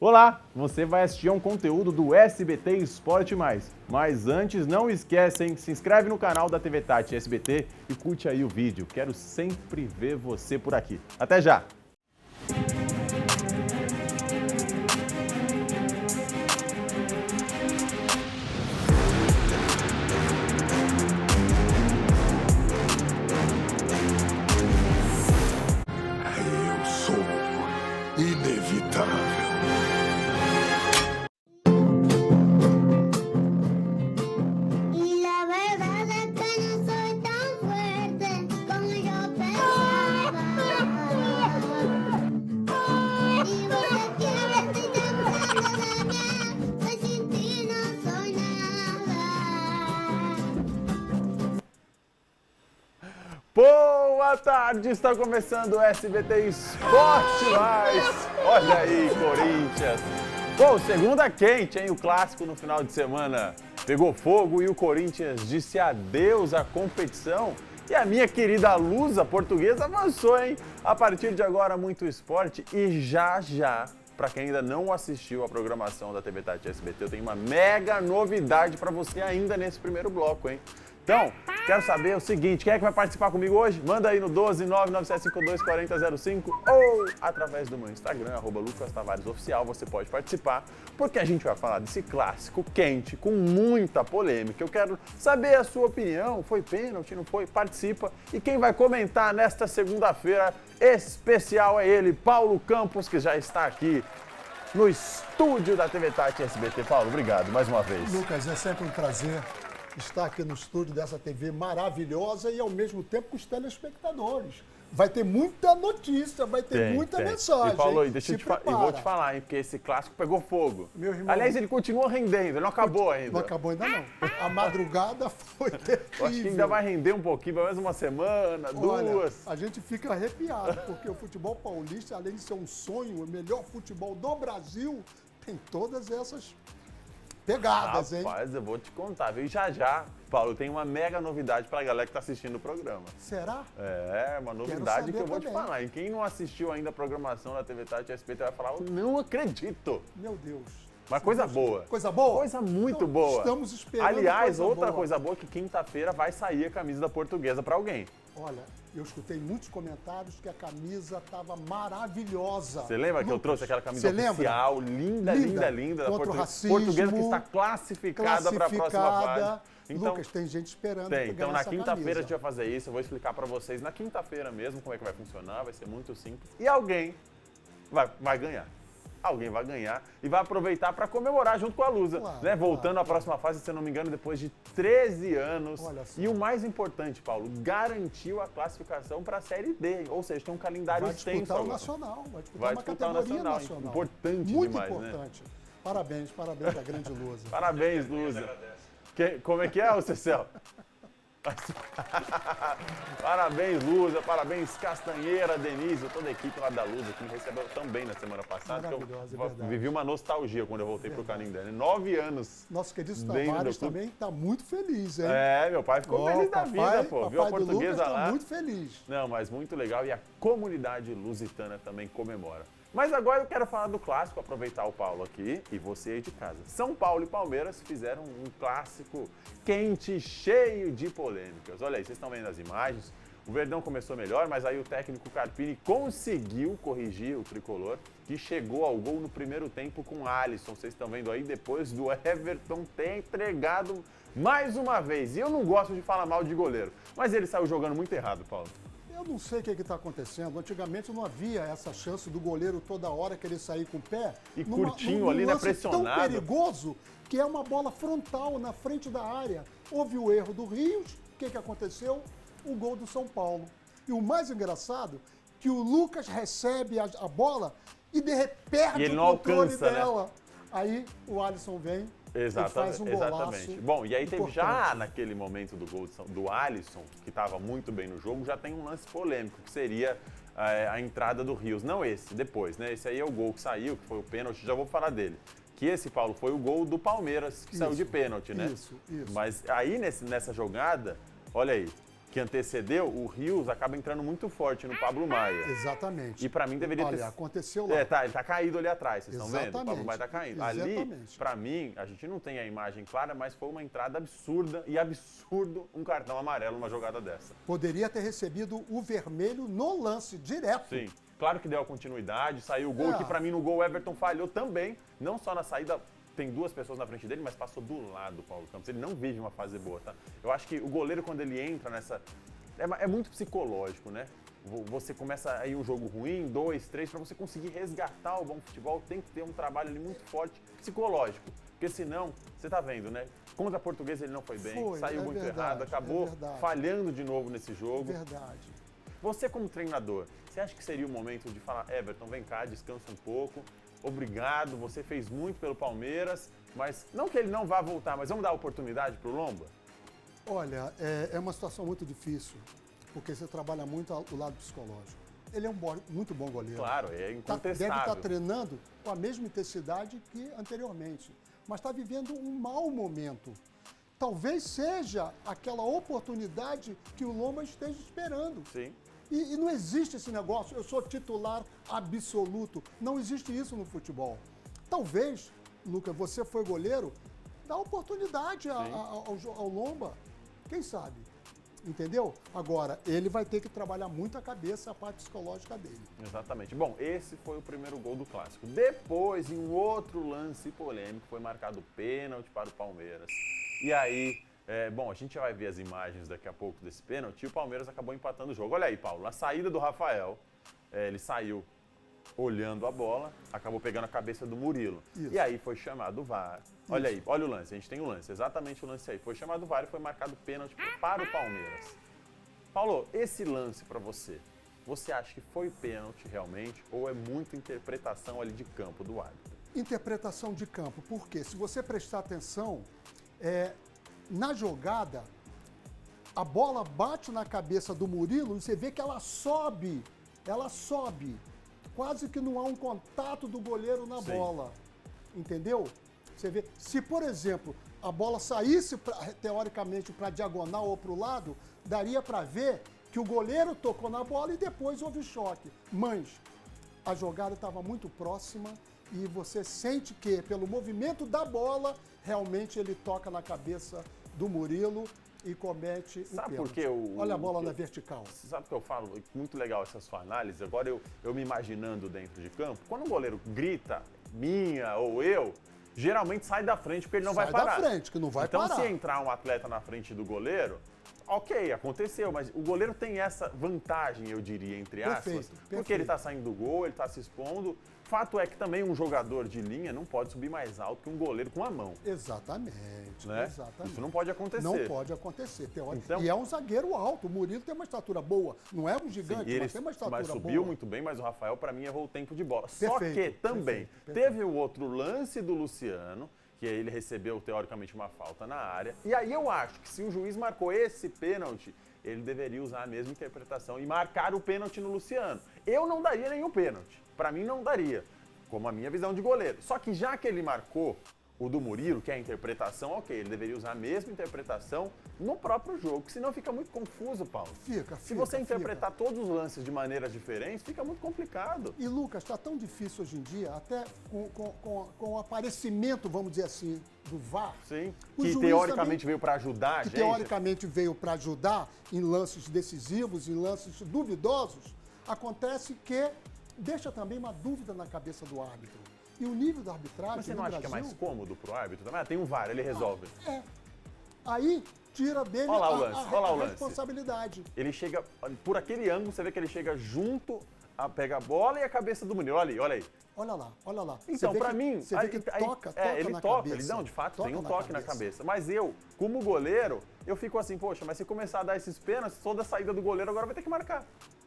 Olá, você vai assistir a um conteúdo do SBT Esporte Mais. Mas antes, não esquecem, se inscreve no canal da TV Tati SBT e curte aí o vídeo. Quero sempre ver você por aqui. Até já! Eu sou inevitável. Y la verdad es que no soy tan fuerte como yo pensaba. Y você quiere estoy temblando de miedo, soy sin ti no soy nada. Boa tarde, está começando o SBT Esporte Mais. Olha aí, Corinthians. Bom, segunda quente, hein? O clássico no final de semana pegou fogo e o Corinthians disse adeus à competição. E a minha querida Lusa portuguesa avançou, hein? A partir de agora, muito esporte e já, para quem ainda não assistiu a programação da TV Tati SBT, eu tenho uma mega novidade para você ainda nesse primeiro bloco, hein? Então, quero saber o seguinte, quem é que vai participar comigo hoje? Manda aí no 12997524005 ou através do meu Instagram, @LucasTavaresOficial, você pode participar, porque a gente vai falar desse clássico quente, com muita polêmica. Eu quero saber a sua opinião, foi pênalti, não foi? Participa. E quem vai comentar nesta segunda-feira especial é ele, Paulo Campos, que já está aqui no estúdio da TV Tati SBT. Paulo, obrigado mais uma vez. Lucas, é sempre um prazer estar aqui no estúdio dessa TV maravilhosa e ao mesmo tempo com os telespectadores. Vai ter muita notícia, vai ter muita mensagem. E Paulo, hein? deixa eu Se eu vou prepara. te falar, hein, porque esse clássico pegou fogo. Meu irmão, Aliás, ele continua rendendo, ele não acabou ainda. Não acabou ainda não. A madrugada foi terrível. Eu acho que ainda vai render um pouquinho, pelo menos uma semana, Olha, duas. a gente fica arrepiado, porque o futebol paulista, além de ser um sonho, o melhor futebol do Brasil, tem todas essas pegadas, hein? Rapaz, eu vou te contar, viu? E já, Paulo, tem uma mega novidade pra galera que tá assistindo o programa. Será? É, uma novidade saber que eu vou te também. falar. E quem não assistiu ainda a programação da TV Tati SBT vai falar, eu não acredito. Meu Deus. Mas coisa boa. Coisa boa? Coisa muito Então, boa. Estamos esperando Aliás, outra boa. coisa boa é que quinta-feira vai sair a camisa da Portuguesa pra alguém. Olha, eu escutei muitos comentários que a camisa estava maravilhosa. Você lembra que eu trouxe aquela camisa Você lembra? oficial, linda da Contra o racismo, Portuguesa, que está classificada para a próxima fase. Então, Lucas, tem gente esperando tem. pra Então, ganhar na essa quinta-feira a camisa. gente vai fazer isso. Eu vou explicar para vocês na quinta-feira mesmo como é que vai funcionar. Vai ser muito simples. E alguém vai ganhar. Alguém vai ganhar e vai aproveitar para comemorar junto com a Lusa. Claro, né? Voltando claro. à próxima fase, se eu não me engano, depois de 13 anos. Olha só. E o mais importante, Paulo, garantiu a classificação para a Série D. Ou seja, tem um calendário Vai extenso disputar o agora. Nacional, vai disputar Vai uma disputar o categoria Nacional. Importante Muito demais, né? importante. Parabéns à grande Lusa. Parabéns, Lusa. Como é que é, ô Cecel? Parabéns, Lusa. Parabéns, Castanheira, Denise, toda a equipe lá da Lusa que me recebeu tão bem na semana passada. Que Maravilhosa, é eu verdade. vivi uma nostalgia quando eu voltei pro Canindé. 9 anos. Nosso querido dentro Tavares do clube. também está muito feliz, hein? É, meu pai ficou Ó, feliz da papai- vida, pô. Viu a papai do portuguesa Lucas tá lá. muito feliz. Não, mas muito legal e a comunidade lusitana também comemora. Mas agora eu quero falar do clássico, aproveitar o Paulo aqui e você aí de casa. São Paulo e Palmeiras fizeram um clássico quente, cheio de polêmicas. Olha aí, vocês estão vendo as imagens. O Verdão começou melhor, mas aí o técnico Carpini conseguiu corrigir o tricolor, que chegou ao gol no primeiro tempo com o Alisson. Vocês estão vendo aí, depois do Everton ter entregado mais uma vez. E eu não gosto de falar mal de goleiro, mas ele saiu jogando muito errado, Paulo. Eu não sei o que está acontecendo. Antigamente não havia essa chance do goleiro toda hora querer sair com o pé. E curtinho ali, né, lance pressionado. tão perigoso que é uma bola frontal na frente da área. Houve o erro do Rios. O que aconteceu? O gol do São Paulo. E o mais engraçado, que o Lucas recebe a bola e de repente perde E ele o não controle alcança, né? dela. Aí o Alisson vem e faz um golaço. Exatamente. Bom, e aí teve importante. já naquele momento do gol do Alisson, que estava muito bem no jogo, já tem um lance polêmico, que seria a entrada do Rios. Não esse, depois, né? Esse aí é o gol que saiu, que foi o pênalti, já vou falar dele. Que esse, Paulo, foi o gol do Palmeiras, que saiu de pênalti, né? Isso. Mas aí nessa jogada, olha aí, que antecedeu, o Rios acaba entrando muito forte no Pablo Maia. Exatamente. E pra mim deveria Olha, ter... aconteceu lá. Ele tá caído ali atrás, vocês estão vendo? O Pablo Exatamente. Maia tá caindo. Ali, Exatamente. pra mim, a gente não tem a imagem clara, mas foi uma entrada absurda e absurdo um cartão amarelo numa jogada dessa. Poderia ter recebido o vermelho no lance, direto. Sim. Claro que deu a continuidade, saiu o gol, que pra mim no gol o Everton falhou também, não só na saída, tem duas pessoas na frente dele, mas passou do lado do Paulo Campos. Ele não vive uma fase boa, tá? Eu acho que o goleiro, quando ele entra nessa... É muito psicológico, né? Você começa aí um jogo ruim, 2, 3, pra você conseguir resgatar o bom futebol, tem que ter um trabalho ali muito forte psicológico. Porque senão, você tá vendo, né? Contra a Portuguesa ele não foi bem, saiu muito errado, acabou falhando de novo nesse jogo. Verdade. Você como treinador, você acha que seria o momento de falar, Everton, vem cá, descansa um pouco, obrigado, você fez muito pelo Palmeiras, mas não que ele não vá voltar, mas vamos dar oportunidade pro Lomba? Olha, é uma situação muito difícil, porque você trabalha muito o lado psicológico. Ele é muito bom goleiro. Claro, é incontestável. Deve estar treinando com a mesma intensidade que anteriormente, mas está vivendo um mau momento. Talvez seja aquela oportunidade que o Lomba esteja esperando. Sim. E não existe esse negócio, eu sou titular absoluto. Não existe isso no futebol. Lucas, você foi goleiro, dá oportunidade ao Lomba. Quem sabe? Entendeu? Agora, ele vai ter que trabalhar muito a cabeça, a parte psicológica dele. Exatamente. Bom, esse foi o primeiro gol do Clássico. Depois, em um outro lance polêmico, foi marcado pênalti para o Palmeiras. E aí, a gente já vai ver as imagens daqui a pouco desse pênalti e o Palmeiras acabou empatando o jogo. Olha aí, Paulo, a saída do Rafael, ele saiu olhando a bola, acabou pegando a cabeça do Murilo. Isso. E aí foi chamado o VAR. Olha aí, olha o lance, a gente tem o lance, exatamente o lance aí. Foi chamado o VAR e foi marcado pênalti para o Palmeiras. Paulo, esse lance para você acha que foi pênalti realmente ou é muita interpretação ali de campo do árbitro? Interpretação de campo, porque se você prestar atenção, na jogada, a bola bate na cabeça do Murilo e você vê que ela sobe. Quase que não há um contato do goleiro na bola. Entendeu? Você vê, se por exemplo, a bola saísse teoricamente para diagonal ou para o lado, daria para ver que o goleiro tocou na bola e depois houve choque. Mas a jogada estava muito próxima e você sente que, pelo movimento da bola, realmente ele toca na cabeça do Murilo e comete o pênalti. Sabe por quê? Olha a bola na vertical. Sabe o que eu falo? Muito legal essa sua análise. Agora eu me imaginando dentro de campo, quando o goleiro grita, minha ou eu, geralmente sai da frente porque ele não vai parar. Sai da frente, que não vai parar. Então se entrar um atleta na frente do goleiro, ok, aconteceu, mas o goleiro tem essa vantagem, eu diria, entre aspas, porque ele está saindo do gol, ele está se expondo. Fato é que também um jogador de linha não pode subir mais alto que um goleiro com a mão. Exatamente, né? exatamente. Isso não pode acontecer. Não pode acontecer. Então, e é um zagueiro alto, o Murilo tem uma estatura boa. Não é um gigante, sim, mas tem uma estatura boa. Mas subiu muito bem, mas o Rafael, para mim, errou o tempo de bola. Perfeito, Só que também perfeito. teve o outro lance do Luciano, que aí ele recebeu, teoricamente, uma falta na área. E aí eu acho que se o juiz marcou esse pênalti, ele deveria usar a mesma interpretação e marcar o pênalti no Luciano. Eu não daria nenhum pênalti. Para mim, não daria. Como a minha visão de goleiro. Só que já que ele marcou o do Murilo, que é a interpretação, ok, ele deveria usar a mesma interpretação no próprio jogo, senão fica muito confuso, Paulo. Se você interpretar todos os lances de maneiras diferentes, fica muito complicado. E Lucas, está tão difícil hoje em dia, até com o aparecimento, vamos dizer assim, do VAR. Sim, que teoricamente veio para ajudar a gente. Que teoricamente veio para ajudar em lances decisivos, em lances duvidosos. Acontece que deixa também uma dúvida na cabeça do árbitro. E o nível da arbitragem. Mas você não acha Brasil, que é mais cômodo pro árbitro também? Tem um VAR, ele resolve. Aí tira dele a responsabilidade. Ele chega, por aquele ângulo, você vê que ele chega junto, pega a bola e a cabeça do Murilo. Olha aí, olha aí. Olha lá. Então, pra mim, você vê que toca ele na toca, cabeça. ele não, de fato, Toca tem um na toque na cabeça. Mas eu, como goleiro, eu fico assim, poxa, mas se começar a dar esses pênaltis, toda a saída do goleiro agora vai ter que marcar.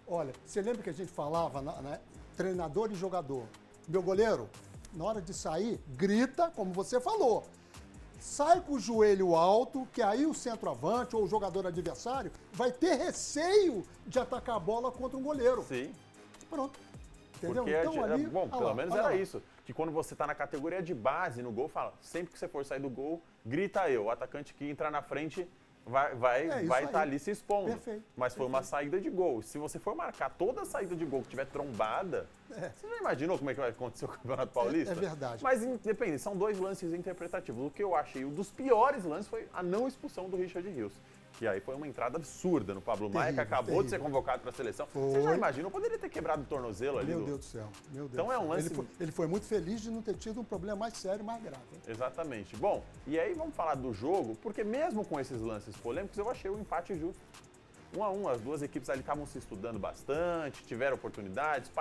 Olha, você lembra que a gente falava, né, treinador e jogador? Meu goleiro, na hora de sair, grita, como você falou. Sai com o joelho alto, que aí o centroavante ou o jogador adversário vai ter receio de atacar a bola contra um goleiro. Sim. Pronto. Entendeu? Porque então, ali, bom, pelo menos era isso. Que quando você tá na categoria de base no gol, fala, sempre que você for sair do gol, grita eu. O atacante que entrar na frente vai É isso estar aí. ali se expondo. Perfeito, Mas foi uma saída de gol. Se você for marcar toda a saída de gol que tiver trombada, você já imaginou como é que vai acontecer o Campeonato Paulista? É verdade. Mas independente, são dois lances interpretativos. O que eu achei um dos piores lances foi a não expulsão do Richard Rios. Que aí foi uma entrada absurda no Pablo Maia, que Terrível, acabou de ser terrível. convocado para a seleção. Foi. Você já imaginou? Poderia ter quebrado o tornozelo ali. Meu Deus do céu. Meu Deus Então do é céu. um lance- Ele foi muito feliz de não ter tido um problema mais sério, mais grave. Exatamente. Bom, e aí vamos falar do jogo, porque mesmo com esses lances polêmicos, eu achei o empate justo. 1-1, as duas equipes ali estavam se estudando bastante, tiveram oportunidades,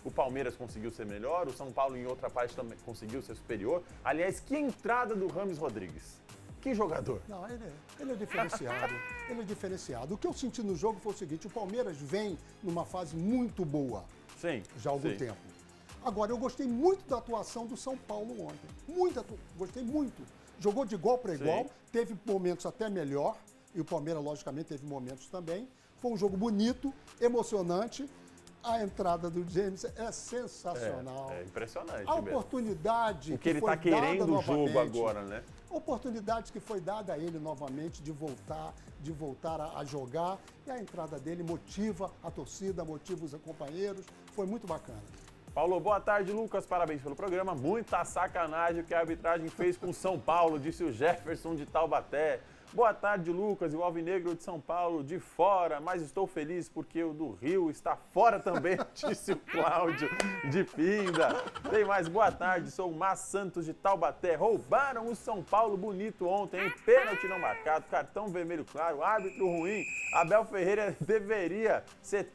o Palmeiras conseguiu ser melhor, o São Paulo em outra parte também conseguiu ser superior. Aliás, que entrada do Rames Rodrigues. Que jogador. Não, ele é diferenciado. Ele é diferenciado. O que eu senti no jogo foi o seguinte: o Palmeiras vem numa fase muito boa Sim. já há algum sim. tempo. Agora, eu gostei muito da atuação do São Paulo ontem. Gostei muito. Jogou de igual para igual, Sim. teve momentos até melhor, e o Palmeiras, logicamente, teve momentos também. Foi um jogo bonito, emocionante. A entrada do James é sensacional. É impressionante A mesmo. oportunidade O que ele foi está querendo dada o jogo novamente, agora, né? oportunidade que foi dada a ele novamente de voltar a jogar, e a entrada dele motiva a torcida, motiva os companheiros, foi muito bacana. Paulo, boa tarde, Lucas. Parabéns pelo programa. Muita sacanagem o que a arbitragem fez com o São Paulo, disse o Jefferson de Taubaté. Boa tarde, Lucas. E o Alvinegro de São Paulo de fora, mas estou feliz porque o do Rio está fora também, disse o Cláudio de Pinda. Tem mais, boa tarde. Sou o Mas Santos de Taubaté. Roubaram o São Paulo bonito ontem, hein? Pênalti não marcado, cartão vermelho claro, árbitro ruim. Abel Ferreira deveria ser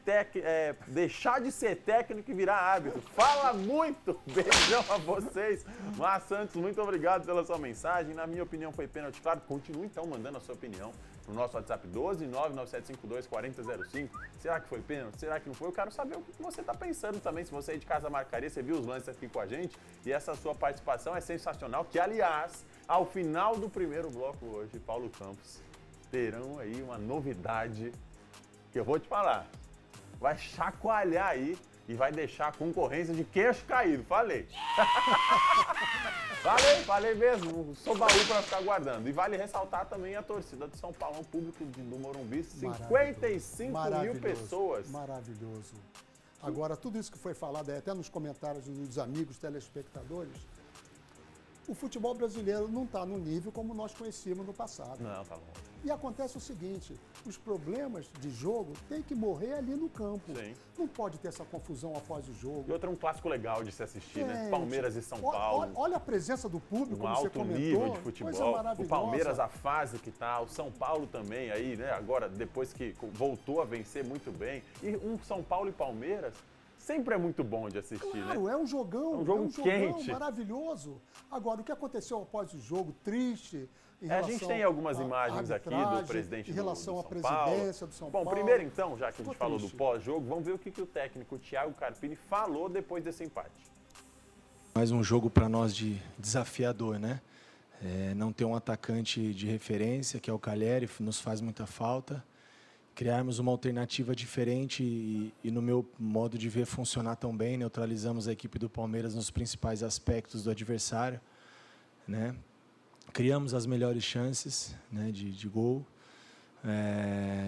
deixar de ser técnico e virar árbitro. Fala muito! Beijão a vocês. Mas Santos, muito obrigado pela sua mensagem. Na minha opinião foi pênalti claro. Continue então mandando a sua opinião no nosso WhatsApp 12997524005. Será que foi pênalti? Será que não foi? Eu quero saber o que você está pensando também. Se você é de casa marcaria, você viu os lances aqui com a gente. E essa sua participação é sensacional. Que, aliás, ao final do primeiro bloco hoje, Paulo Campos terão aí uma novidade que eu vou te falar. Vai chacoalhar aí e vai deixar a concorrência de queixo caído. Falei. Falei mesmo. Sou baú para ficar guardando. E vale ressaltar também a torcida de São Paulo, um público do Morumbi, 55 mil pessoas. Maravilhoso. Agora, tudo isso que foi falado aí, até nos comentários dos amigos telespectadores, o futebol brasileiro não está no nível como nós conhecíamos no passado. Não, tá bom. E acontece o seguinte: os problemas de jogo têm que morrer ali no campo. Sim. Não pode ter essa confusão após o jogo. E outro é um clássico legal de se assistir, né? Gente, Palmeiras e São Paulo. Olha a presença do público, Um como você alto comentou. nível de Coisa futebol. O maravilhosa. Palmeiras, a fase que tá, o São Paulo também aí, né? Agora, depois que voltou a vencer muito bem. E um São Paulo e Palmeiras sempre é muito bom de assistir, Claro, né? é um jogão, É um jogo quente. maravilhoso. Agora, o que aconteceu após o jogo, triste, em A relação gente tem algumas à imagens aqui do arbitragem, presidente em relação do à São presidência Paulo. do São Bom, Paulo. primeiro então, já que a gente Ficou falou do triste. pós-jogo, vamos ver o que o técnico Thiago Carpini falou depois desse empate. Mais um jogo para nós de desafiador, né? Não ter um atacante de referência, que é o Calheri, nos faz muita falta. Criarmos uma alternativa diferente e, no meu modo de ver, funcionar tão bem. Neutralizamos a equipe do Palmeiras nos principais aspectos do adversário, né? Criamos as melhores chances, né, de gol.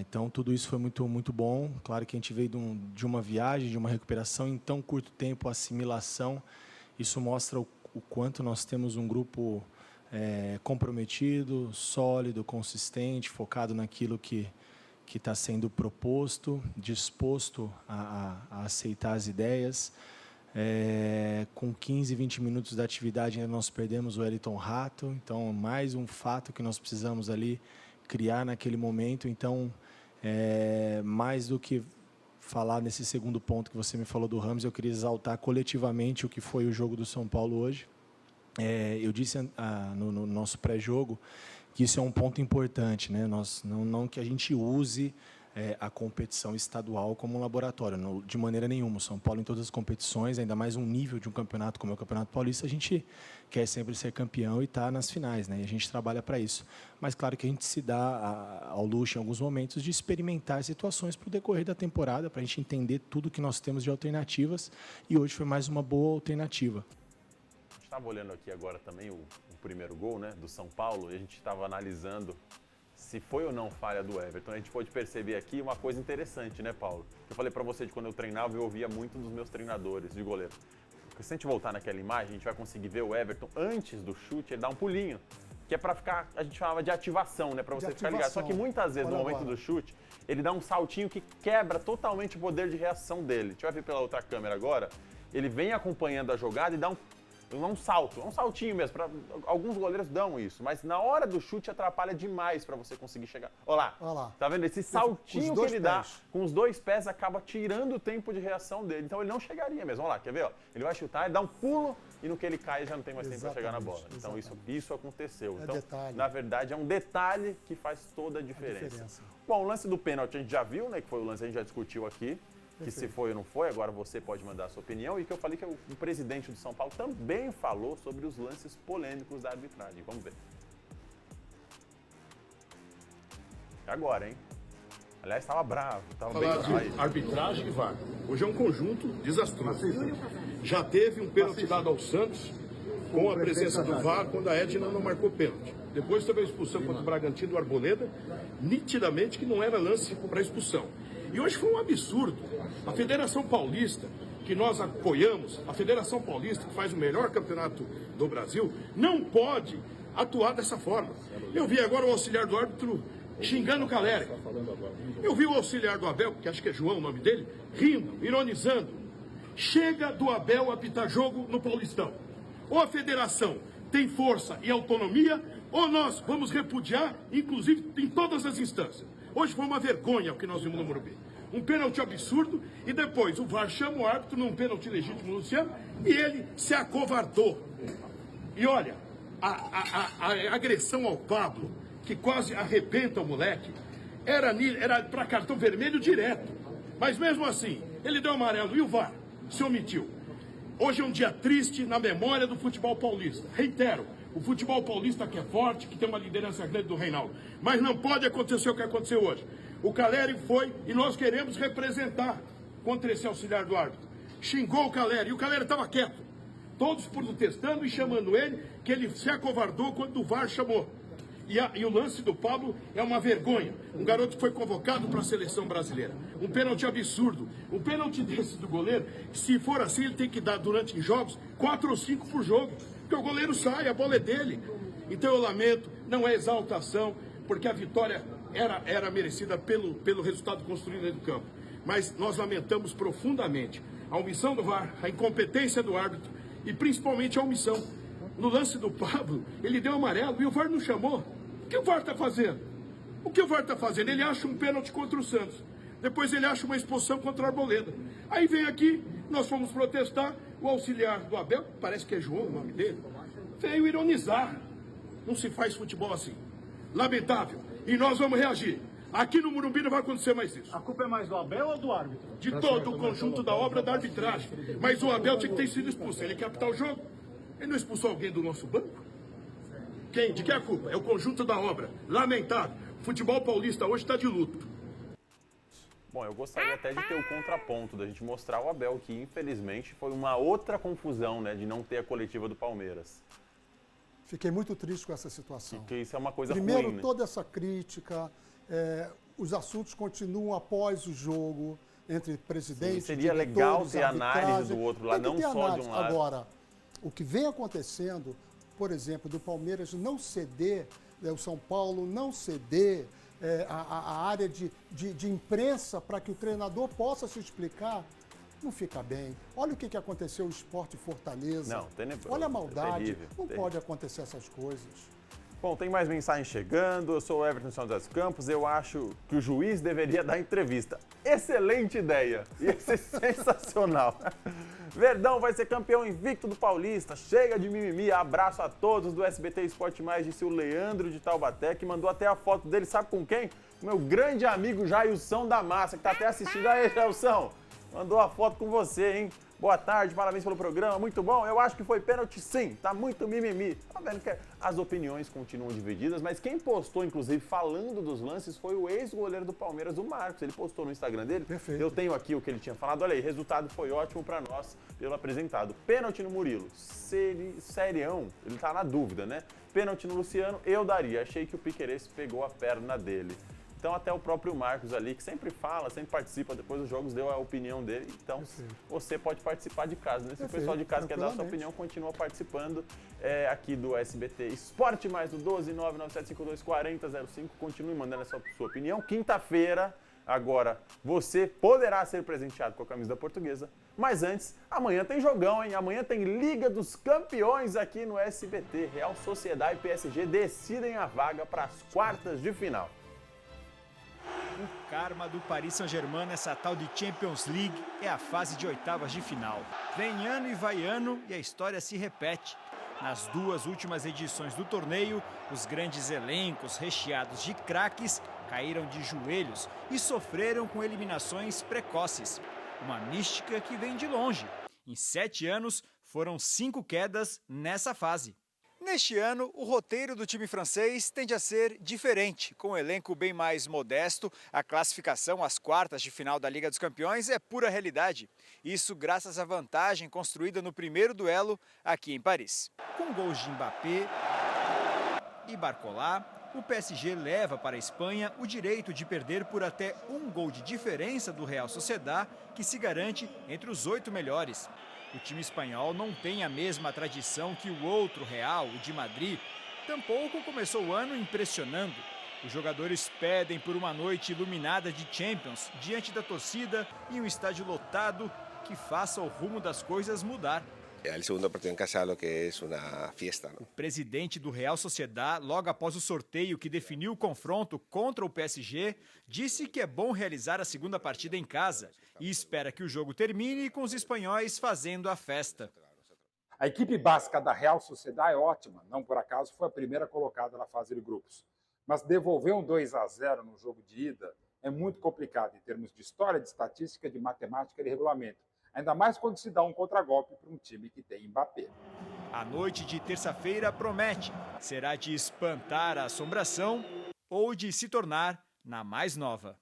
Então, tudo isso foi muito, muito bom. Claro que a gente veio de uma viagem, de uma recuperação em tão curto tempo, assimilação. Isso mostra o quanto nós temos um grupo comprometido, sólido, consistente, focado naquilo que está sendo proposto, disposto a aceitar as ideias. Com 15, 20 minutos da atividade ainda nós perdemos o Wellington Rato, então mais um fato que nós precisamos ali criar naquele momento. Então, mais do que falar nesse segundo ponto que você me falou do Rames, eu queria exaltar coletivamente o que foi o jogo do São Paulo hoje. Eu disse no nosso pré-jogo que isso é um ponto importante, né? Não que a gente use a competição estadual como um laboratório, de maneira nenhuma. O São Paulo, em todas as competições, ainda mais um nível de um campeonato como é o Campeonato Paulista, a gente quer sempre ser campeão e estar nas finais, né? E a gente trabalha para isso. Mas claro que a gente se dá ao luxo, em alguns momentos, de experimentar situações para o decorrer da temporada, para a gente entender tudo que nós temos de alternativas, e hoje foi mais uma boa alternativa. A gente estava olhando aqui agora também o primeiro gol, né, do São Paulo, e a gente estava analisando se foi ou não falha do Everton. A gente pode perceber aqui uma coisa interessante, né, Paulo? Eu falei pra você de quando eu treinava, eu ouvia muito dos meus treinadores de goleiro. Porque se a gente voltar naquela imagem, a gente vai conseguir ver o Everton antes do chute, ele dá um pulinho. Que é pra ficar, a gente chamava de ativação, né? Pra você ficar ligado. Só que muitas vezes, no momento do chute, ele dá um saltinho que quebra totalmente o poder de reação dele. A gente vai ver pela outra câmera agora. Ele vem acompanhando a jogada e dá um salto, um saltinho mesmo. Alguns goleiros dão isso, mas na hora do chute atrapalha demais para você conseguir chegar. Olha lá, tá vendo? Esse saltinho que ele dá com os dois pés acaba tirando o tempo de reação dele. Então ele não chegaria mesmo. Olha lá, quer ver? Ó? Ele vai chutar, ele dá um pulo e no que ele cai já não tem mais tempo para chegar na bola. Então isso aconteceu. Então, na verdade, é um detalhe que faz toda a diferença. Bom, o lance do pênalti a gente já viu, né? Que foi o lance que a gente já discutiu aqui. Que se foi ou não foi, agora você pode mandar a sua opinião. E que eu falei que o presidente do São Paulo também falou sobre os lances polêmicos da arbitragem. Vamos ver. Agora, hein? Aliás, estava bravo. Tava bem bravo. Arbitragem e VAR. Hoje é um conjunto desastroso. Já teve um pênalti dado ao Santos com a presença do VAR quando a Edna não marcou pênalti. Depois teve a expulsão contra o Bragantino do Arboleda, nitidamente que não era lance para expulsão. E hoje foi um absurdo. A Federação Paulista, que nós apoiamos, a Federação Paulista, que faz o melhor campeonato do Brasil, não pode atuar dessa forma. Eu vi agora o auxiliar do árbitro xingando o Caleri. Eu vi o auxiliar do Abel, que acho que é João o nome dele, rindo, ironizando. Chega do Abel apitar jogo no Paulistão. Ou a federação tem força e autonomia, ou nós vamos repudiar, inclusive em todas as instâncias. Hoje foi uma vergonha o que nós vimos no Morumbi. Um pênalti absurdo e depois o VAR chama o árbitro num pênalti legítimo, Luciano, e ele se acovardou. E olha, a agressão ao Pablo, que quase arrebenta o moleque, era para cartão vermelho direto. Mas mesmo assim, ele deu amarelo e o VAR se omitiu. Hoje é um dia triste na memória do futebol paulista. Reitero, o futebol paulista que é forte, que tem uma liderança grande do Reinaldo. Mas não pode acontecer o que aconteceu hoje. O Caleri foi e nós queremos representar contra esse auxiliar do árbitro. Xingou o Caleri e o Caleri estava quieto. Todos protestando e chamando ele, que ele se acovardou quando o VAR chamou. E o lance do Pablo é uma vergonha. Um garoto que foi convocado para a seleção brasileira. Um pênalti absurdo. Um pênalti desse do goleiro, se for assim, ele tem que dar durante jogos 4 ou 5 por jogo. Porque o goleiro sai, a bola é dele. Então eu lamento, não é exaltação, porque a vitória era merecida pelo resultado construído dentro do campo. Mas nós lamentamos profundamente a omissão do VAR, a incompetência do árbitro e principalmente a omissão. No lance do Pablo, ele deu amarelo e o VAR não chamou. O que o VAR está fazendo? O que o VAR está fazendo? Ele acha um pênalti contra o Santos. Depois ele acha uma expulsão contra o Arboleda. Aí vem aqui, nós fomos protestar, o auxiliar do Abel, parece que é João o nome dele, veio ironizar. Não se faz futebol assim. Lamentável. E nós vamos reagir. Aqui no Morumbi não vai acontecer mais isso. A culpa é mais do Abel ou do árbitro? De todo o conjunto da obra da arbitragem. Mas o Abel tinha que ter sido expulso. Ele quer apitar o jogo. Ele não expulsou alguém do nosso banco? Quem? De que é a culpa? É o conjunto da obra. Lamentável. O futebol paulista hoje está de luto. Bom, eu gostaria até de ter o contraponto, da gente mostrar o Abel, que infelizmente foi uma outra confusão, né, de não ter a coletiva do Palmeiras. Fiquei muito triste com essa situação. Porque isso é uma coisa Primeiro, ruim, né? toda essa crítica, os assuntos continuam após o jogo, entre presidente, Sim, seria diretores, legal ter arbitragem. análise do outro lado, não só de um lado. Agora, o que vem acontecendo, por exemplo, do Palmeiras não ceder, o São Paulo não ceder a área de imprensa para que o treinador possa se explicar, não fica bem. Olha o que aconteceu no Sport Fortaleza. Não, tenebroso. Olha a maldade. Terrível, não terrível. pode acontecer essas coisas. Bom, tem mais mensagem chegando. Eu sou o Everton São José dos Campos. Eu acho que o juiz deveria dar entrevista. Excelente ideia. Ia ser sensacional. Verdão vai ser campeão invicto do Paulista. Chega de mimimi. Abraço a todos do SBT Esporte Mais, disse o Leandro de Taubaté, que mandou até a foto dele. Sabe com quem? O meu grande amigo Jailson da Massa, que está até assistindo. Aí, Jailson. mandou a foto com você, hein? Boa tarde, parabéns pelo programa, muito bom. Eu acho que foi pênalti sim, tá muito mimimi. Tá vendo que as opiniões continuam divididas, mas quem postou, inclusive, falando dos lances foi o ex-goleiro do Palmeiras, o Marcos. Ele postou no Instagram dele. Perfeito. Eu tenho aqui o que ele tinha falado. Olha aí, resultado foi ótimo pra nós, pelo apresentado. Pênalti no Murilo. Serião, ele tá na dúvida, né? Pênalti no Luciano, eu daria. Achei que o Piquerez pegou a perna dele. Então até o próprio Marcos ali, que sempre fala, sempre participa, depois dos jogos deu a opinião dele. Então você pode participar de casa, né? Se o pessoal de casa quer dar a sua opinião, continua participando aqui do SBT Esporte, mais do 12997524005. Continue mandando essa sua opinião. Quinta-feira, agora, você poderá ser presenteado com a camisa da Portuguesa. Mas antes, amanhã tem jogão, hein? Amanhã tem Liga dos Campeões aqui no SBT. Real Sociedade e PSG decidem a vaga para as quartas de final. O karma do Paris Saint-Germain nessa tal de Champions League é a fase de oitavas de final. Vem ano e vai ano e a história se repete. Nas duas últimas edições do torneio, os grandes elencos recheados de craques caíram de joelhos e sofreram com eliminações precoces. Uma mística que vem de longe. Em 7 anos, foram 5 quedas nessa fase. Neste ano, o roteiro do time francês tende a ser diferente. Com um elenco bem mais modesto, a classificação às quartas de final da Liga dos Campeões é pura realidade. Isso graças à vantagem construída no primeiro duelo aqui em Paris. Com gols de Mbappé e Barcola, o PSG leva para a Espanha o direito de perder por até 1 gol de diferença do Real Sociedad, que se garante entre os 8 melhores. O time espanhol não tem a mesma tradição que o outro Real, o de Madrid. Tampouco começou o ano impressionando. Os jogadores pedem por uma noite iluminada de Champions, diante da torcida e um estádio lotado que faça o rumo das coisas mudar. El segundo partido en casa lo que es una fiesta, ¿no? O presidente do Real Sociedad, logo após o sorteio que definiu o confronto contra o PSG, disse que é bom realizar a segunda partida em casa e espera que o jogo termine com os espanhóis fazendo a festa. A equipe básica da Real Sociedad é ótima, não por acaso foi a primeira colocada na fase de grupos. Mas devolver um 2-0 no jogo de ida é muito complicado em termos de história, de estatística, de matemática e de regulamento. Ainda mais quando se dá um contragolpe para um time que tem Mbappé. A noite de terça-feira promete. Será de espantar a assombração ou de se tornar na mais nova.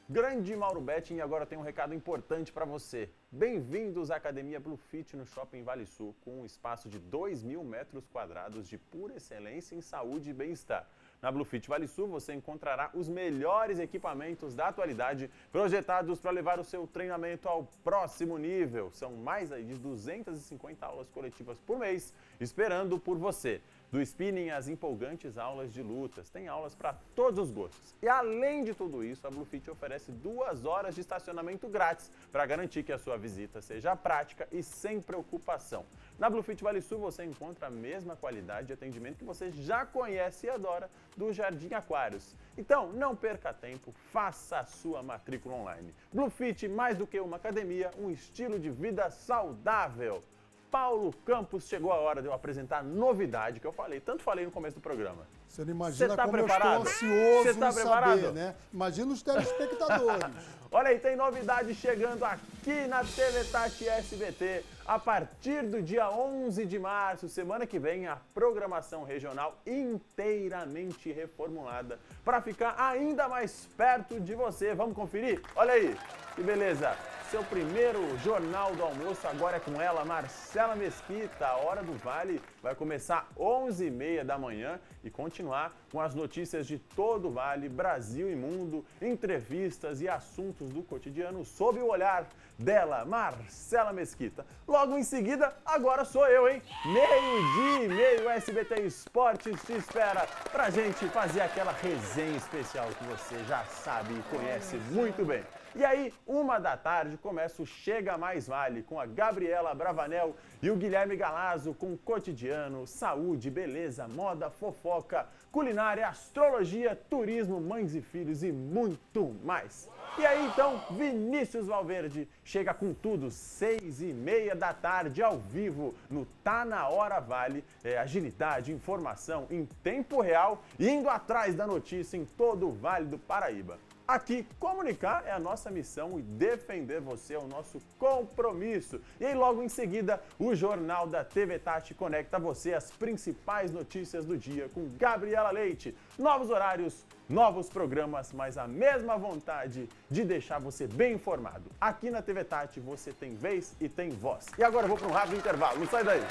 Grande Mauro Betting, agora tem um recado importante para você. Bem-vindos à Academia Blue Fit no Shopping Vale Sul, com um espaço de 2.000 metros quadrados de pura excelência em saúde e bem-estar. Na Blue Fit Vale Sul você encontrará os melhores equipamentos da atualidade projetados para levar o seu treinamento ao próximo nível. São mais de 250 aulas coletivas por mês esperando por você. Do spinning às empolgantes aulas de lutas, tem aulas para todos os gostos. E além de tudo isso, a Blue Fit oferece 2 horas de estacionamento grátis para garantir que a sua visita seja prática e sem preocupação. Na Blue Fit Vale Sul você encontra a mesma qualidade de atendimento que você já conhece e adora do Jardim Aquários. Então, não perca tempo, faça a sua matrícula online. Blue Fit, mais do que uma academia, um estilo de vida saudável. Paulo Campos, chegou a hora de eu apresentar a novidade que eu falei, tanto falei no começo do programa. Você não imagina Cê tá como preparado? eu estou ansioso Cê tá em preparado? saber, né? Imagina os telespectadores. Olha aí, tem novidade chegando aqui na TV Tati SBT. A partir do dia 11 de março, semana que vem, a programação regional inteiramente reformulada para ficar ainda mais perto de você. Vamos conferir? Olha aí, que beleza! Seu primeiro Jornal do Almoço agora é com ela, Marcela Mesquita. A Hora do Vale vai começar às 11h30 da manhã e continuar com as notícias de todo o Vale, Brasil e mundo, entrevistas e assuntos do cotidiano sob o olhar dela, Marcela Mesquita. Logo em seguida, agora sou eu, hein? 12h30, SBT Esportes te espera pra gente fazer aquela resenha especial que você já sabe e conhece muito bem. E aí, 13h, começa o Chega Mais Vale, com a Gabriela Bravanel e o Guilherme Galazzo, com cotidiano, saúde, beleza, moda, fofoca, culinária, astrologia, turismo, mães e filhos e muito mais. E aí, então, Vinícius Valverde chega com tudo, 6h30 ao vivo, no Tá Na Hora Vale. Agilidade, informação em tempo real, indo atrás da notícia em todo o Vale do Paraíba. Aqui, comunicar é a nossa missão e defender você é o nosso compromisso. E aí, logo em seguida, o Jornal da TV Tati conecta você às principais notícias do dia com Gabriela Leite. Novos horários, novos programas, mas a mesma vontade de deixar você bem informado. Aqui na TV Tati você tem vez e tem voz. E agora eu vou para um rápido intervalo, não sai daí.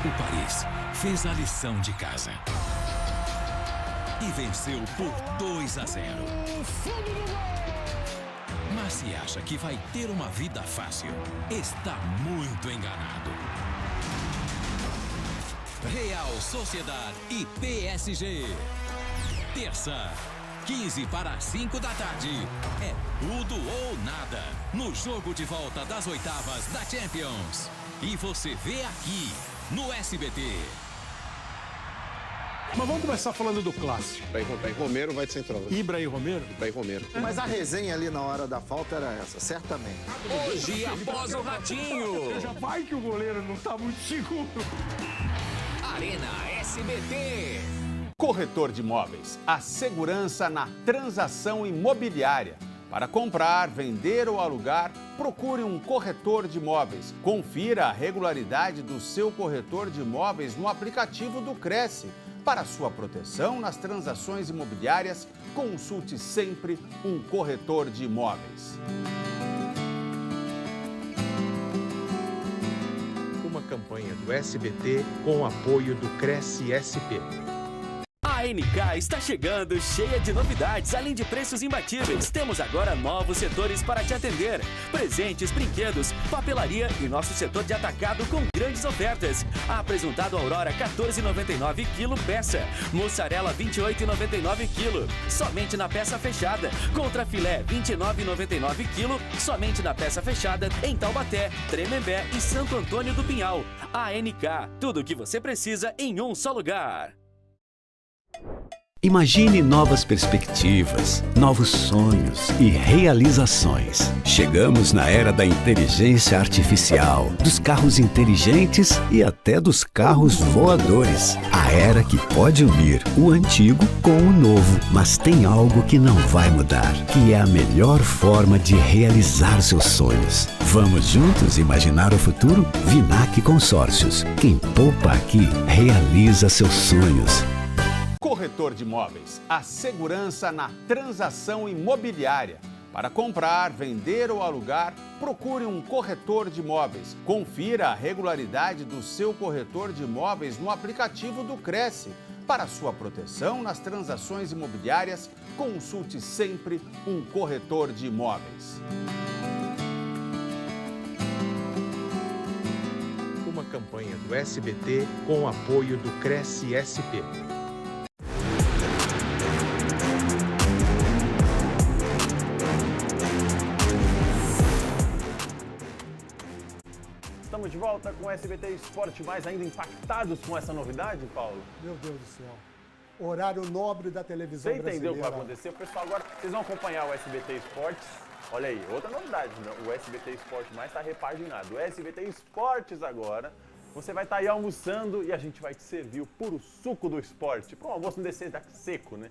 O Paris fez a lição de casa e venceu por 2-0. Mas se acha que vai ter uma vida fácil, está muito enganado. Real Sociedade e PSG. Terça, 15:45 da tarde. É tudo ou nada no jogo de volta das oitavas da Champions. E você vê aqui no SBT. Mas vamos começar falando do clássico. Ibrahim Romero vai de centroavante. Ibrahim Romero? Ibrahim Romero. Mas a resenha ali na hora da falta era essa, certamente. Hoje, após o Ratinho. Já vai que o goleiro não tá muito seguro. Arena SBT. Corretor de imóveis, a segurança na transação imobiliária. Para comprar, vender ou alugar, procure um corretor de imóveis. Confira a regularidade do seu corretor de imóveis no aplicativo do Cresce. Para sua proteção nas transações imobiliárias, consulte sempre um corretor de imóveis. Uma campanha do SBT com o apoio do Cresce SP. A NK está chegando cheia de novidades, além de preços imbatíveis. Temos agora novos setores para te atender. Presentes, brinquedos, papelaria e nosso setor de atacado com grandes ofertas. Apresentado Aurora 14,99 kg peça. Mussarela 28,99 kg. Somente na peça fechada. Contra filé 29,99 kg. Somente na peça fechada em Taubaté, Tremembé e Santo Antônio do Pinhal. A NK, tudo o que você precisa em um só lugar. Imagine novas perspectivas, novos sonhos e realizações. Chegamos na era da inteligência artificial, dos carros inteligentes e até dos carros voadores. A era que pode unir o antigo com o novo, mas tem algo que não vai mudar, que é a melhor forma de realizar seus sonhos. Vamos juntos imaginar o futuro? Vinac Consórcios. Quem poupa aqui, realiza seus sonhos. Corretor de imóveis, a segurança na transação imobiliária. Para comprar, vender ou alugar, procure um corretor de imóveis. Confira a regularidade do seu corretor de imóveis no aplicativo do Cresce. Para sua proteção nas transações imobiliárias, consulte sempre um corretor de imóveis. Uma campanha do SBT com o apoio do Cresce SP. Estamos de volta com o SBT Esporte Mais, ainda impactados com essa novidade, Paulo? Meu Deus do céu. Horário nobre da televisão brasileira. Você entendeu o que vai acontecer? O pessoal agora, vocês vão acompanhar o SBT Esportes. Olha aí, outra novidade, o SBT Esporte Mais está repaginado. O SBT Esportes agora, você vai estar aí almoçando e a gente vai te servir o puro suco do esporte. Para o almoço não descer seco, né?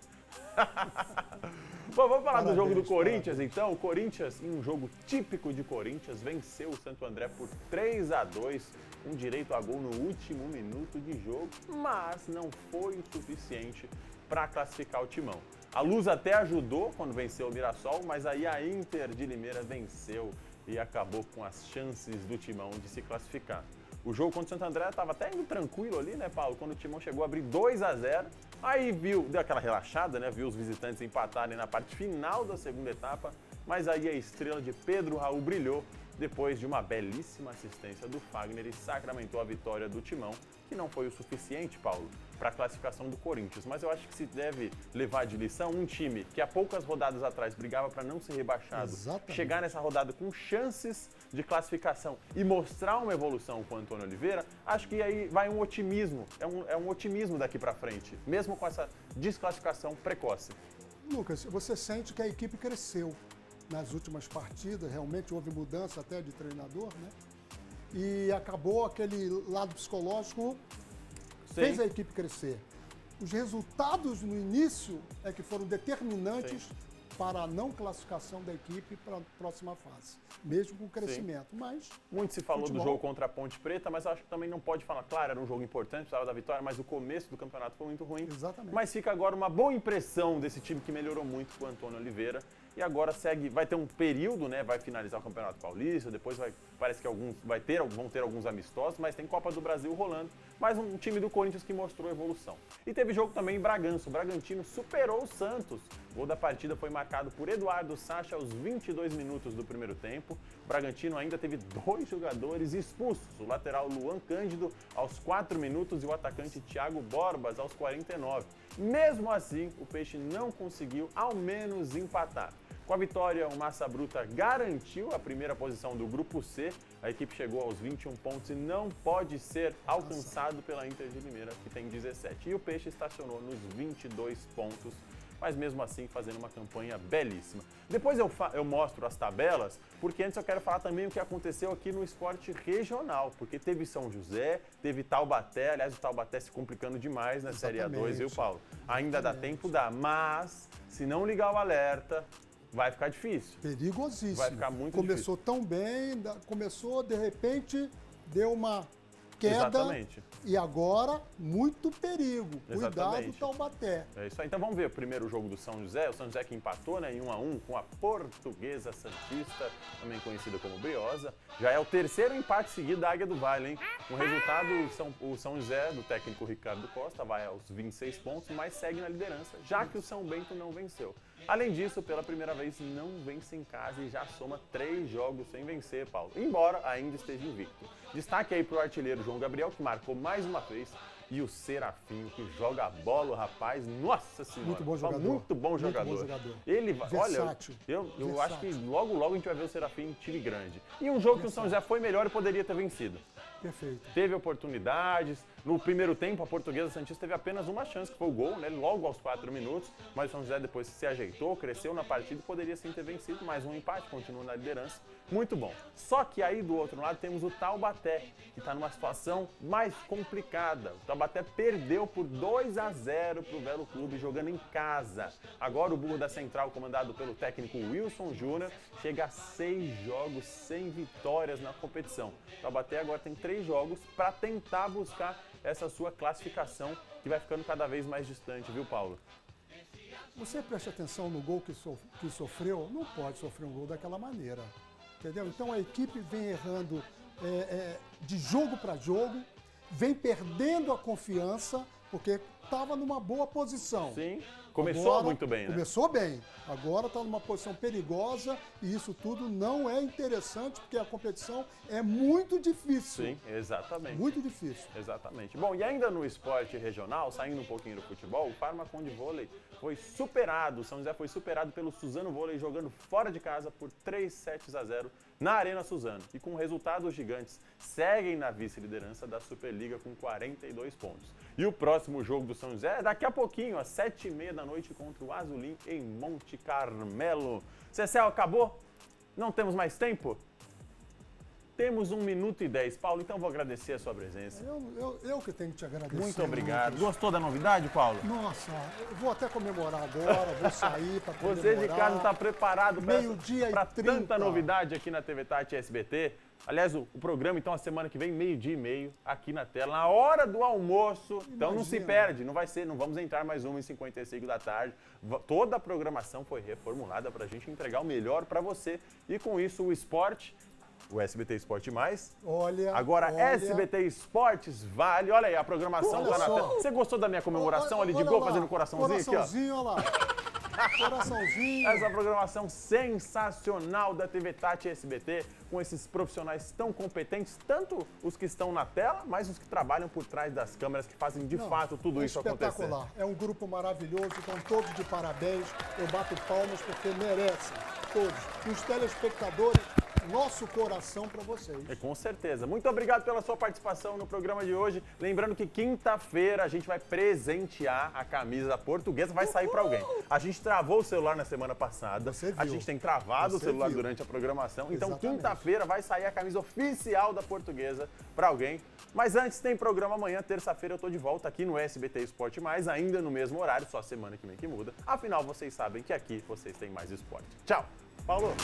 Bom, vamos falar do jogo do Corinthians, então. O Corinthians, em um jogo típico de Corinthians, venceu o Santo André por 3-2, um direito a gol no último minuto de jogo, mas não foi o suficiente para classificar o Timão. A Luz até ajudou quando venceu o Mirassol, mas aí a Inter de Limeira venceu e acabou com as chances do Timão de se classificar. O jogo contra o Santo André estava até indo tranquilo ali, né, Paulo? Quando o Timão chegou a abrir 2-0, aí deu aquela relaxada, né? Viu os visitantes empatarem na parte final da segunda etapa, mas aí a estrela de Pedro Raul brilhou depois de uma belíssima assistência do Fagner e sacramentou a vitória do Timão, que não foi o suficiente, Paulo, para a classificação do Corinthians. Mas eu acho que se deve levar de lição um time que há poucas rodadas atrás brigava para não ser rebaixado, Exatamente. chegar nessa rodada com chances de classificação e mostrar uma evolução com o Antônio Oliveira, acho que aí vai um otimismo, é um otimismo daqui para frente, mesmo com essa desclassificação precoce. Lucas, você sente que a equipe cresceu. nas últimas partidas, realmente houve mudança até de treinador, né? E acabou aquele lado psicológico, fez a equipe crescer. Os resultados no início é que foram determinantes para a não classificação da equipe para a próxima fase, mesmo com crescimento. Mas muito se falou do jogo contra a Ponte Preta, mas acho que também não pode falar. Claro, era um jogo importante, precisava da vitória, mas o começo do campeonato foi muito ruim. Exatamente. Mas fica agora uma boa impressão desse time que melhorou muito com o Antônio Oliveira. E agora vai ter um período, né? Vai finalizar o Campeonato Paulista, depois parece que vão ter alguns amistosos, mas tem Copa do Brasil rolando. Mais um time do Corinthians que mostrou evolução. E teve jogo também em Bragança. O Bragantino superou o Santos. O gol da partida foi marcado por Eduardo Sacha aos 22 minutos do primeiro tempo. O Bragantino ainda teve 2 jogadores expulsos. O lateral Luan Cândido aos 4 minutos e o atacante Thiago Borbas aos 49. Mesmo assim, o Peixe não conseguiu ao menos empatar. Com a vitória, o Massa Bruta garantiu a primeira posição do Grupo C. A equipe chegou aos 21 pontos e não pode ser alcançado pela Inter de Limeira, que tem 17. E o Peixe estacionou nos 22 pontos, mas mesmo assim fazendo uma campanha belíssima. Depois eu mostro as tabelas, porque antes eu quero falar também o que aconteceu aqui no esporte regional, porque teve São José, teve Taubaté, aliás o Taubaté se complicando demais na Série A2, viu, Paulo? Ainda dá tempo, mas se não ligar o alerta, vai ficar difícil. Perigosíssimo. Vai ficar muito Começou tão bem, começou, de repente, deu uma queda. Exatamente. E agora, muito perigo. Exatamente. Cuidado, Taubaté. É isso aí. Então vamos ver o primeiro jogo do São José. O São José que empatou, né, em 1-1 com a Portuguesa Santista, também conhecida como Briosa. Já é o terceiro empate seguido da Águia do Vale, hein? Com o resultado, o São José, do técnico Ricardo Costa, vai aos 26 pontos, mas segue na liderança, já que o São Bento não venceu. Além disso, pela primeira vez, não vence em casa e já soma 3 jogos sem vencer, Paulo. Embora ainda esteja invicto. Destaque aí para o artilheiro João Gabriel, que marcou mais uma vez. E o Serafinho, que joga bola, rapaz. Nossa Senhora. Muito bom jogador. Muito bom jogador. Muito bom jogador. Ele vai. Olha, eu acho que logo a gente vai ver o Serafim em time grande. E um jogo que o São José foi melhor e poderia ter vencido. Perfeito. Teve oportunidades. No primeiro tempo, a Portuguesa Santista teve apenas uma chance, que foi o gol, né? Logo aos 4 minutos. Mas o São José depois se ajeitou, cresceu na partida e poderia sim ter vencido. Mais um empate, continua na liderança. Muito bom. Só que aí do outro lado temos o Taubaté, que está numa situação mais complicada. O Taubaté perdeu por 2-0 para o Velo Clube, jogando em casa. Agora o Burro da Central, comandado pelo técnico Wilson Júnior, chega a 6 jogos sem vitórias na competição. O Taubaté agora tem 3 jogos para tentar buscar essa sua classificação, que vai ficando cada vez mais distante, viu, Paulo? Você preste atenção no gol que sofreu, não pode sofrer um gol daquela maneira, entendeu? Então a equipe vem errando de jogo para jogo, vem perdendo a confiança, porque estava numa boa posição. Sim, começou agora, muito bem, né? Começou bem, agora está numa posição perigosa e isso tudo não é interessante, porque a competição é muito difícil. Sim, exatamente. Muito difícil. Exatamente. Bom, e ainda no esporte regional, saindo um pouquinho do futebol, o Farmaconde Vôlei foi superado, o São José foi superado pelo Suzano Vôlei, jogando fora de casa por 3-0 na Arena Suzano. E com o resultado, os gigantes seguem na vice-liderança da Superliga com 42 pontos. E o próximo jogo do São José é daqui a pouquinho, às 7h30 da noite, contra o Azulim em Monte Carmelo. Cecel, acabou? Não temos mais tempo? Temos 1 minuto e 10. Paulo, então vou agradecer a sua presença. Eu que tenho que te agradecer. Muito obrigado. Gostou da novidade, Paulo? Nossa, eu vou até comemorar agora, vou sair para comemorar. Você de casa está preparado para 12h30. Tanta novidade aqui na TV Tati SBT? Aliás, o programa, então, a semana que vem, 12h30, aqui na tela, na hora do almoço. Imagina. Então não se perde, não vamos entrar mais 1h55 da tarde. Toda a programação foi reformulada para a gente entregar o melhor para você. E com isso, o esporte, o SBT Esporte Mais. Agora, SBT Esportes Vale. Olha aí, a programação tá na tela. Você gostou da minha comemoração ali de gol, fazendo coraçãozinho aqui, ó? Coraçãozinho, olha lá. Coraçãozinho. Essa programação sensacional da TV Tati SBT, com esses profissionais tão competentes, tanto os que estão na tela, mas os que trabalham por trás das câmeras, que fazem de fato tudo isso acontecer. Espetacular. É um grupo maravilhoso, estão todos de parabéns. Eu bato palmas porque merecem, todos. E os telespectadores nosso coração para vocês. Com certeza. Muito obrigado pela sua participação no programa de hoje. Lembrando que quinta-feira a gente vai presentear a camisa portuguesa, vai sair para alguém. A gente travou o celular na semana passada, a gente tem travado o celular durante a programação, então quinta-feira vai sair a camisa oficial da portuguesa para alguém. Mas antes tem programa amanhã, terça-feira eu tô de volta aqui no SBT Esporte Mais, ainda no mesmo horário, só semana que vem que muda. Afinal, vocês sabem que aqui vocês têm mais esporte. Tchau! Paulo!